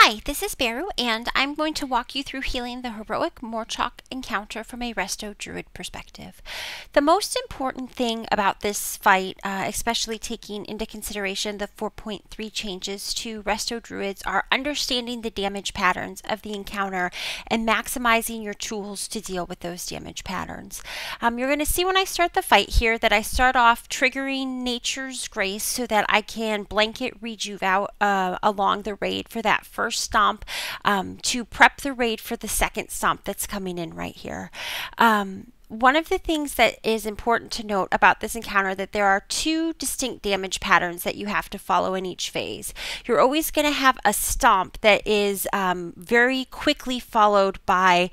Hi, this is Beru, and I'm going to walk you through healing the heroic Morchok encounter from a Resto Druid perspective. The most important thing about this fight, especially taking into consideration the 4.3 changes to Resto Druids, are understanding the damage patterns of the encounter and maximizing your tools to deal with those damage patterns. You're going to see when I start the fight here that I start off triggering Nature's Grace so that I can blanket rejuve out along the raid for that first stomp to prep the raid for the second stomp that's coming in right here. One of the things that is important to note about this encounter that there are two distinct damage patterns that you have to follow in each phase. You're always going to have a stomp that is very quickly followed by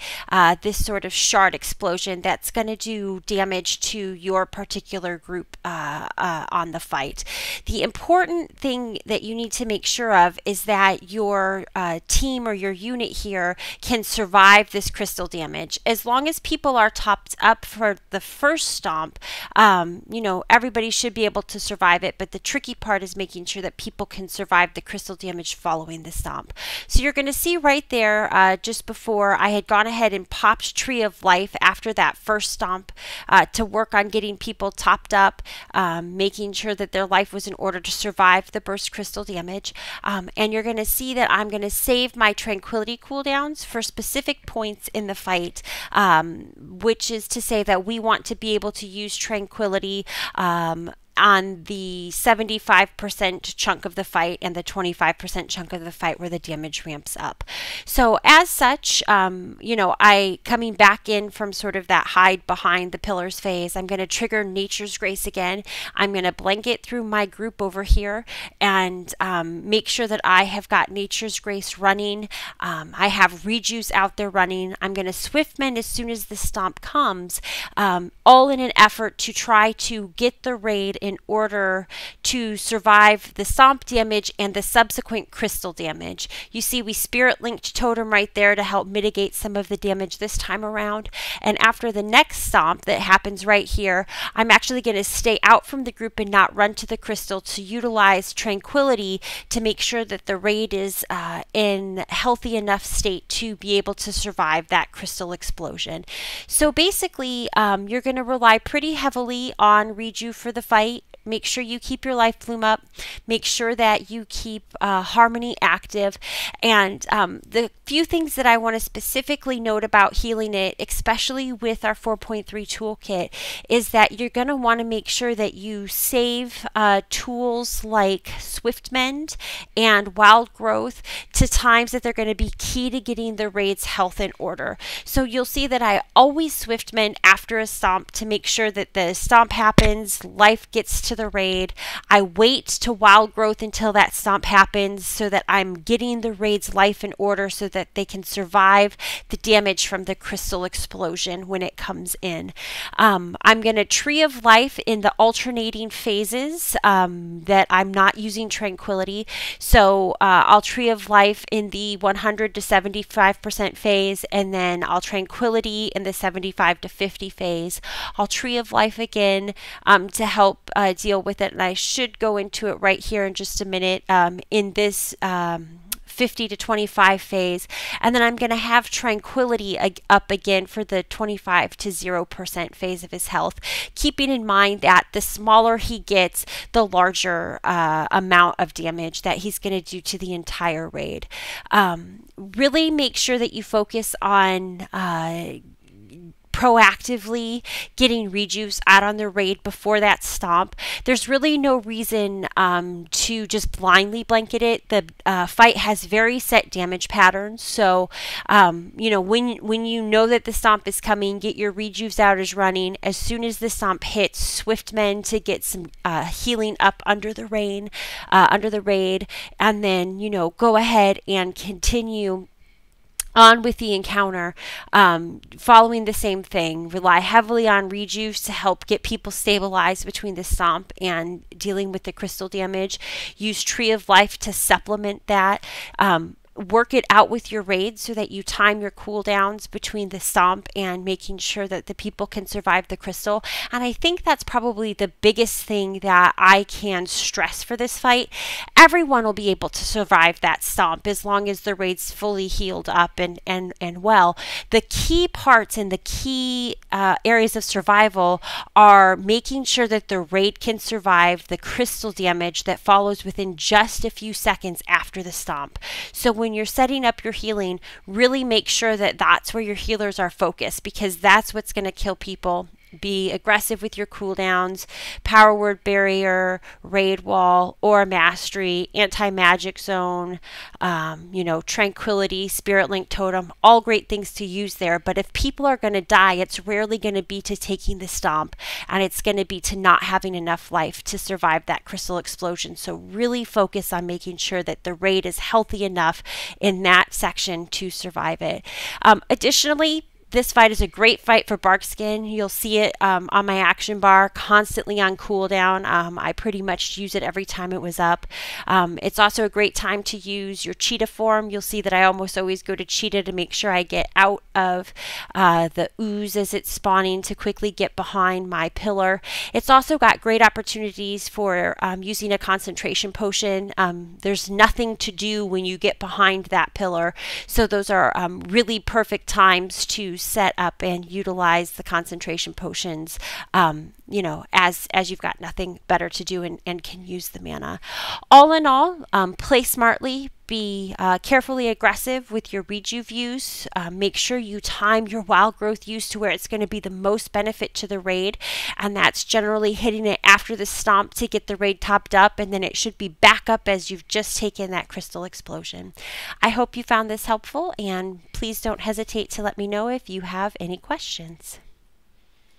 this sort of shard explosion that's going to do damage to your particular group on the fight. The important thing that you need to make sure of is that your team or your unit here can survive this crystal damage. As long as people are topped up for the first stomp, everybody should be able to survive it, but the tricky part is making sure that people can survive the crystal damage following the stomp. So you're going to see right there, just before I had gone ahead and popped Tree of Life after that first stomp to work on getting people topped up, making sure that their life was in order to survive the burst crystal damage. And you're going to see that I'm going to save my tranquility cooldowns for specific points in the fight, which is to say that we want to be able to use tranquility on the 75% chunk of the fight and the 25% chunk of the fight where the damage ramps up. So as such, I coming back in from sort of that hide behind the pillars phase, I'm going to trigger Nature's Grace again. I'm going to blanket through my group over here and make sure that I have got Nature's Grace running. I have rejuice out there running. I'm going to Swift Mend as soon as the stomp comes, all in an effort to try to get the raid in order to survive the stomp damage and the subsequent crystal damage. You see we spirit linked totem right there to help mitigate some of the damage this time around. And after the next stomp that happens right here, I'm actually going to stay out from the group and not run to the crystal to utilize tranquility to make sure that the raid is in healthy enough state to be able to survive that crystal explosion. So basically, you're going to rely pretty heavily on reju for the fight. Make sure you keep your life bloom up. Make sure that you keep harmony active. And the few things that I want to specifically note about healing it, especially with our 4.3 toolkit, is that you're going to want to make sure that you save tools like Swift Mend and Wild Growth to times that they're going to be key to getting the raid's health in order. So you'll see that I always Swift Mend after a stomp to make sure that the stomp happens, life gets to the raid. I wait to Wild Growth until that stomp happens so that I'm getting the raid's life in order so that they can survive the damage from the crystal explosion when it comes in. I'm going to Tree of Life in the alternating phases that I'm not using tranquility. So I'll Tree of Life in the 100 to 75% phase, and then I'll tranquility in the 75 to 50 phase. I'll Tree of Life again to help deal with it, and I should go into it right here in just a minute in this 50 to 25 phase, and then I'm going to have tranquility up again for the 25 to 0% phase of his health, keeping in mind that the smaller he gets, the larger amount of damage that he's going to do to the entire raid. Really make sure that you focus on proactively getting rejuice out on the raid before that stomp. There's really no reason to just blindly blanket it. The fight has very set damage patterns, so when you know that the stomp is coming, get your rejuice out as running. As soon as the stomp hits, Swift Mend to get some healing up under the raid, and then go ahead and continue on with the encounter, following the same thing. Rely heavily on rejuice to help get people stabilized between the stomp and dealing with the crystal damage. Use Tree of Life to supplement that. work it out with your raids so that you time your cooldowns between the stomp and making sure that the people can survive the crystal. And I think that's probably the biggest thing that I can stress for this fight. Everyone will be able to survive that stomp as long as the raid's fully healed up and well. The key parts and the key areas of survival are making sure that the raid can survive the crystal damage that follows within just a few seconds after the stomp. So when you're setting up your healing, really make sure that that's where your healers are focused, because that's what's going to kill people. Be aggressive with your cooldowns, power word barrier, raid wall, or mastery, anti-magic zone, tranquility, spirit link totem, all great things to use there. But if people are going to die, it's rarely going to be to taking the stomp, and it's going to be to not having enough life to survive that crystal explosion. So really focus on making sure that the raid is healthy enough in that section to survive it. Additionally, this fight is a great fight for Barkskin. You'll see it on my action bar, constantly on cooldown. I pretty much use it every time it was up. It's also a great time to use your cheetah form. You'll see that I almost always go to cheetah to make sure I get out of the ooze as it's spawning to quickly get behind my pillar. It's also got great opportunities for using a concentration potion. There's nothing to do when you get behind that pillar, so those are really perfect times to set up and utilize the concentration potions, as you've got nothing better to do and can use the mana. All in all, play smartly, be carefully aggressive with your rejuve use. Make sure you time your wild growth use to where it's going to be the most benefit to the raid, and that's generally hitting it after the stomp to get the raid topped up, and then it should be back up as you've just taken that crystal explosion. I hope you found this helpful, and please don't hesitate to let me know if you have any questions.